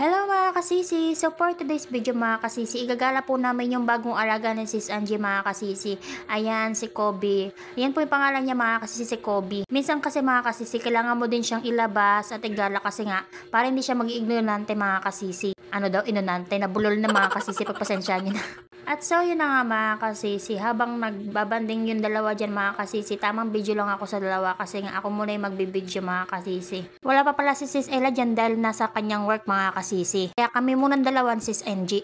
Hello mga kasisi! So for today's video mga kasisi, igagala po namin yung bagong alaga ni Sis Angie mga kasisi. Ayan, si Kobe. Ayan po yung pangalan niya mga kasisi, si Kobe. Minsan kasi mga kasisi, kailangan mo din siyang ilabas at igala kasi nga, para hindi siya mag-ignorante mga kasisi. Ano daw, inonante, nabulol na mga kasisi, pagpasensya niyo na. At so yun na nga mga kasisi, habang nagbabanding yung dalawa dyan mga kasisi, tamang video lang ako sa dalawa kasi nga ako muna yung magbibideo mga kasisi. Wala pa pala si Sis Ella dyan dahil nasa kanyang work mga kasisi. Kaya kami munang dalawan Sis Angie.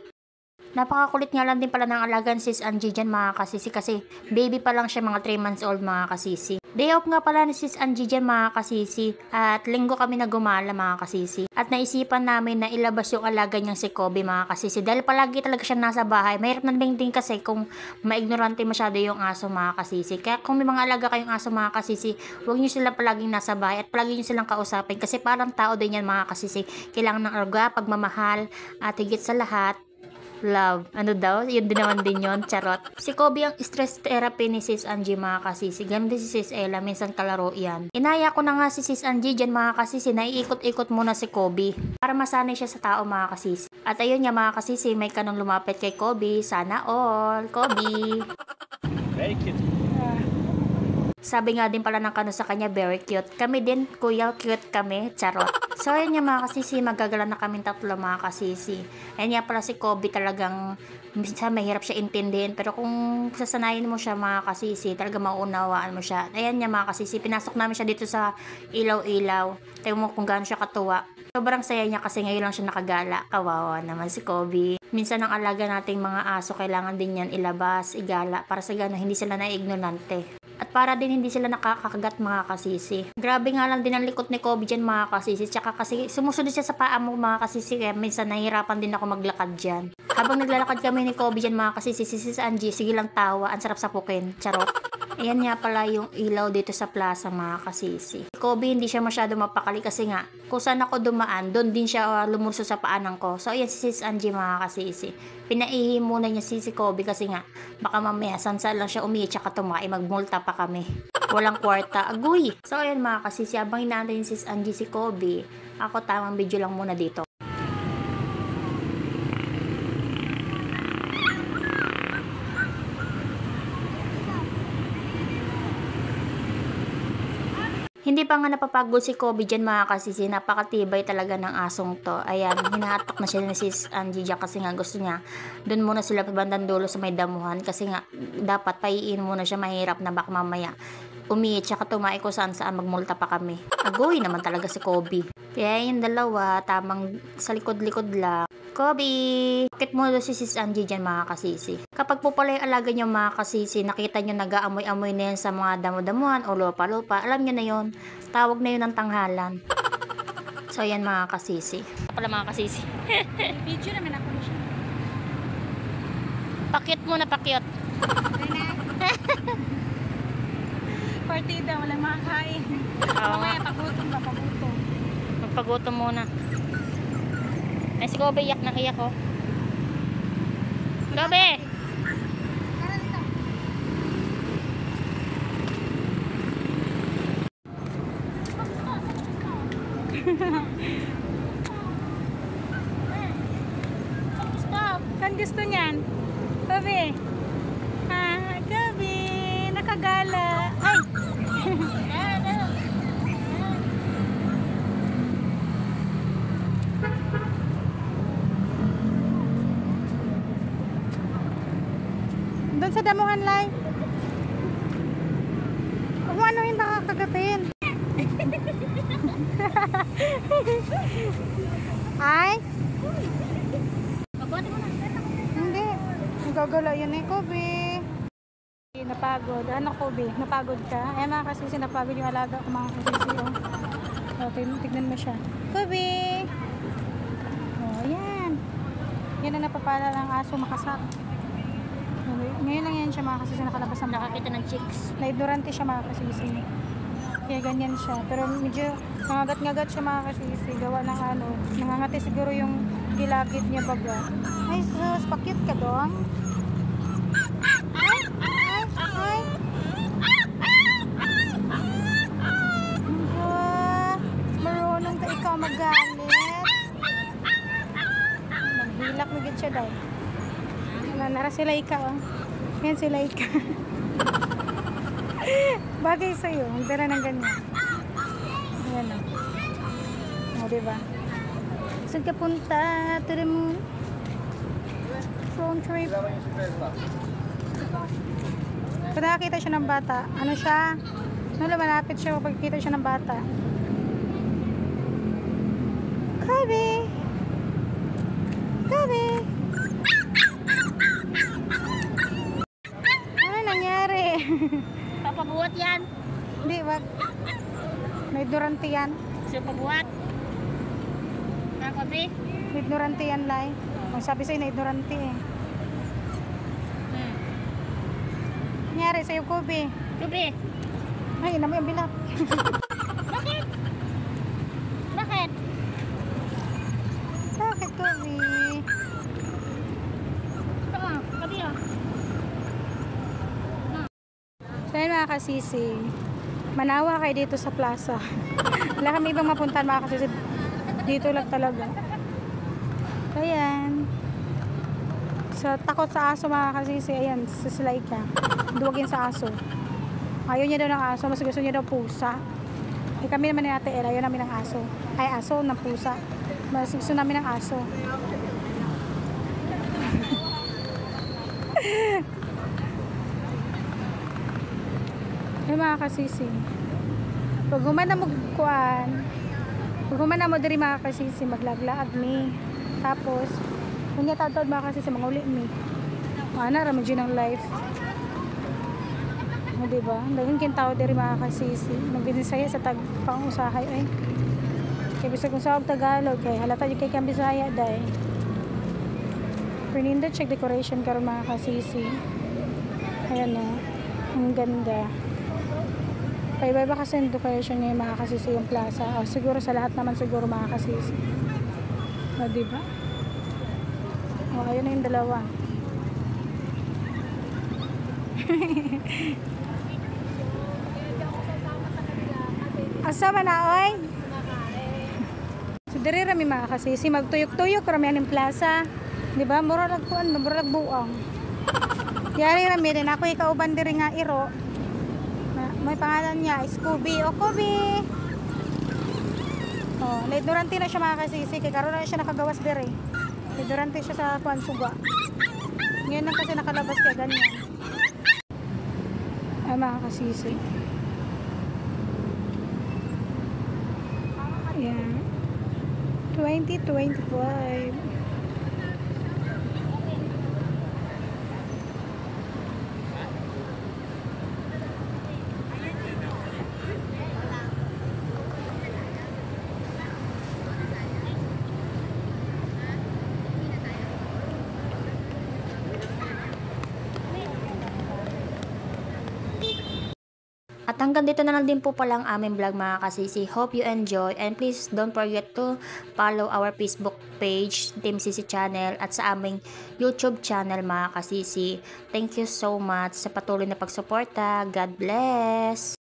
Napakakulit nga lang din pala ng alagan Sis Angie dyan mga kasisi kasi baby pa lang siya, mga 3 months old mga kasisi. Day off nga pala ni Sis Angie dyan mga kasisi at linggo kami na gumala mga kasisi. At naisipan namin na ilabas yung alaga niyang si Kobe mga kasisi dahil palagi talaga siya nasa bahay. Mahirap na din kasi kung maignorante masyado yung aso mga kasisi. Kaya kung may mga alaga kayong aso mga kasisi, huwag niyo sila palaging nasa bahay at palagi niyo silang kausapin kasi parang tao din yan mga kasisi. Kailangan ng alaga, pagmamahal at higit sa lahat, love. Ano daw? Yun din naman din yun. Charot. Si Kobe ang stress therapy ni Sis Angie mga kasisi. Ganun din si Sis Ella. Minsan kalaro yan. Inaya ko na nga si Sis Angie dyan mga kasisi. Naiikot-ikot muna si Kobe. Para masanay siya sa tao mga kasisi. At ayun nga mga kasisi. May kanong lumapit kay Kobe. Sana all. Kobe. Very cute. Sabi nga din pala ng kano sa kanya, very cute. Kami din, kuya, cute kami. Charot. So, ayun nga mga kasisi, magagala na kaming tatlo mga kasisi. Ayun nga pala si Kobe talagang, minsan mahirap siya intindihin. Pero kung sasanayin mo siya mga kasisi, talaga mauunawaan mo siya. Ayan nga mga kasisi, pinasok namin siya dito sa ilaw-ilaw. Tayo mo kung gaano siya katuwa. Sobrang saya niya kasi ngayon lang siya nakagala. Kawawa naman si Kobe. Minsan ang alaga nating mga aso, kailangan din yan ilabas, igala. Para sa gano'n, hindi sila na-ignorante. At para din hindi sila nakakakagat mga kasisi. Grabe nga lang din ang likot ni Kobe dyan mga kasisi. Tsaka kasi sumusunod siya sa paa mo mga kasisi. Kaya minsan nahihirapan din ako maglakad dyan. Habang naglalakad kami ni Kobe dyan mga kasisi, si Sis Angie, sige lang tawa. Ang sarap sapukin. Charot. Ayan nga pala yung ilaw dito sa plaza mga kasisi. Kobe hindi siya masyado mapakali kasi nga kung saan ako dumaan, doon din siya lumurso sa paanan ko. So ayan si Sis Angie mga kasisi. Pinaihi muna niya si Kobe kasi nga baka mamaya sansa lang siya umihi tsaka tumae, magmulta pa kami. Walang kwarta. Agoy! So ayan mga kasisi, habang inaantay ni Sis Angie si Kobe, ako tamang video lang muna dito. Hindi pa nga napapagod si Kobe dyan mga kasisi. Napakatibay talaga ng asong to. Ayan, hinahatak na siya ni Sis Angie dyan kasi nga gusto niya. Doon muna sila bandang dulo sa may damuhan kasi nga dapat paiin muna siya, mahirap na baka mamaya umiit tsaka tumae ko saan magmulta pa kami. Agoy naman talaga si Kobe. Kaya yung dalawa, tamang sa likod-likod lang. Kobe! Bakit mo si Sis Angie dyan mga kasisi? Kapag po pala yung alaga nyo mga kasisi, nakita nyo nag-aamoy-amoy na yan sa mga damo-damuhan o lupa-lupa, alam nyo na yon. Tawag na yun ng tanghalan. So yan mga kasisi. Pala mga kasisi. Video naman ako na siya. Pakyot muna, pakyot. Partida, walang makakain. Mamaya pagutom ba, pagutom. Magpagutom muna. Ay, si Kobe, iyak na iyak ko. Kobe! Stop! Kan gusto niyan? Kobe! Ah, Kobe! Nakagala! Ay! Doon sa damuhan lang. Kung ano yung nakakagatin. Ay? Hindi. Gagala yan eh, Kobe. Napagod. Ano, Kobe? Napagod ka? Ayan mga kasisi, napagod yung alaga ko mga kasisi. Oh. Tignan mo siya. Kobe! Oh, yan. Yan ang napapala ng aso makasak. Ngayon lang yan siya mga kasisi nakalabas ng Nakakita ng chicks. Na-ignorante siya mga kasisi. Kaya ganyan siya. Pero medyo nangagat-ngagat siya mga kasisi. Gawa ng ano. Nangangati siguro yung gilagid niya baga. Ay sus, pakit ka dong. Ay, ay, ay. Marunong ka ikaw magalit. malapit siya dahil. Nara sila ika, oh. Yan sila ika. Bagay sa'yo. Ang tara ng ganyan. Ayan, oh. O, diba? Saan ka punta? To the moon? Front trip. Pag nakakita siya ng bata, ano siya? Malapit siya kapag kita siya ng bata. Kobe! Kobe! Ano nangyari? Papabuhat yan. Hindi, wag. May ignorante yan. Siya pabuhat. Na Kobe? May ignorante yan, Lai. Ang sabi sa'yo na ignorante eh. Nangyari sa'yo, Kobe. Kobe. Ay, ina mo yung bilap. Bakit? Bakit? Bakit, Kobe? Ito nga, Kobe ah. So yun mga kasisi, manawa kayo dito sa plaza. Wala kami ibang mapuntahan mga kasisi. Dito lang talaga. Ayan. So takot sa aso mga kasisi. Ayan, sa slide ka. Duwagin sa aso. Ayaw niya daw ng aso. Mas gusto niya daw pusa. Eh kami naman ni Ate El, ayaw namin ng aso. Ay, aso ng pusa. Mas gusto namin ng aso. Ay mga kasisi, pag humana mo kuan, pag humana mo diri mga kasisi, maglaglaag mi. Tapos kunya tatawad mga kasisi, mga uli mi. Ana ra mo dyan ang life. O diba? Daging kintaw diri mga kasisi. Magbinisaya sa tag pangusahay ay. Kaya bisa kung sa Tagalog kay halata yung kay kang Bisaya day. Pernindot check decoration karon mga kasisi. Ayan o. Ang ganda. Paiba-iba kasi yung decoration niya yung mga kasisi yung plaza. O, siguro sa lahat naman siguro mga kasisi. O, diba? O, ayun na yung dalawa. Asa man na, oy? So, diri rami mga kasisi. Magtuyok-tuyok rami yung plaza. Diba? Mura lagpuan, mura lagbuang. Yari rami din. Ako ikauban diri nga iro. May pangalan niya, Scooby o Kobe. Oh, ignorante na siya mga kasisi. Kaya karoon na siya nakagawas dire. Ignorante siya sa kuan suga. Ngayon lang kasi nakalabas kaya ganyan. Ay mga kasisi. Ayan. 2025. At hanggang dito na lang din po pala ang aming vlog mga kasisi. Hope you enjoy and please don't forget to follow our Facebook page, Team Sisi Channel at sa aming YouTube channel mga kasisi. Thank you so much sa patuloy na pagsuporta. God bless!